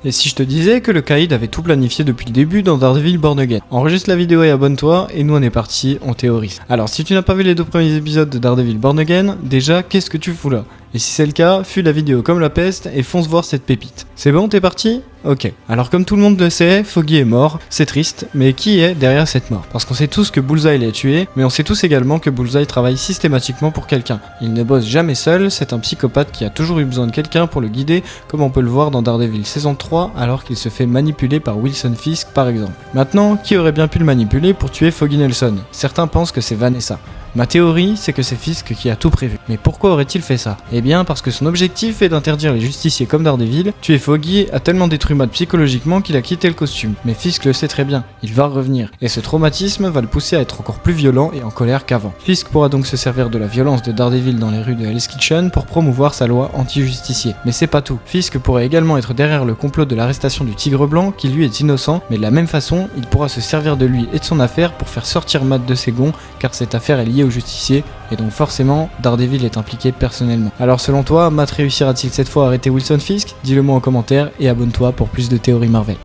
Et si je te disais que le Caïd avait tout planifié depuis le début dans Daredevil Born Again? Enregistre la vidéo et abonne-toi, et nous on est parti, on théorise. Alors si tu n'as pas vu les 2 premiers épisodes de Daredevil Born Again, déjà qu'est-ce que tu fous là? Et si c'est le cas, fuis la vidéo comme la peste et fonce voir cette pépite. C'est bon, t'es parti? Ok. Alors comme tout le monde le sait, Foggy est mort, c'est triste, mais qui est derrière cette mort? Parce qu'on sait tous que Bullseye l'a tué, mais on sait tous également que Bullseye travaille systématiquement pour quelqu'un. Il ne bosse jamais seul, c'est un psychopathe qui a toujours eu besoin de quelqu'un pour le guider, comme on peut le voir dans Daredevil saison 3, alors qu'il se fait manipuler par Wilson Fisk par exemple. Maintenant, qui aurait bien pu le manipuler pour tuer Foggy Nelson? Certains pensent que c'est Vanessa. Ma théorie, c'est que c'est Fisk qui a tout prévu. Mais pourquoi aurait-il fait ça? Eh bien parce que son objectif est d'interdire les justiciers comme Daredevil. Tuer Foggy a tellement détruit Matt psychologiquement qu'il a quitté le costume. Mais Fisk le sait très bien, il va revenir. Et ce traumatisme va le pousser à être encore plus violent et en colère qu'avant. Fisk pourra donc se servir de la violence de Daredevil dans les rues de Hell's Kitchen pour promouvoir sa loi anti-justicier. Mais c'est pas tout. Fisk pourrait également être derrière le complot de l'arrestation du Tigre Blanc, qui lui est innocent, mais de la même façon, il pourra se servir de lui et de son affaire pour faire sortir Matt de ses gonds, car cette affaire est liée au justicier, et donc forcément, Daredevil est impliqué personnellement. Alors selon toi, Matt réussira-t-il cette fois à arrêter Wilson Fisk? Dis-le moi en commentaire et abonne-toi pour plus de théories Marvel.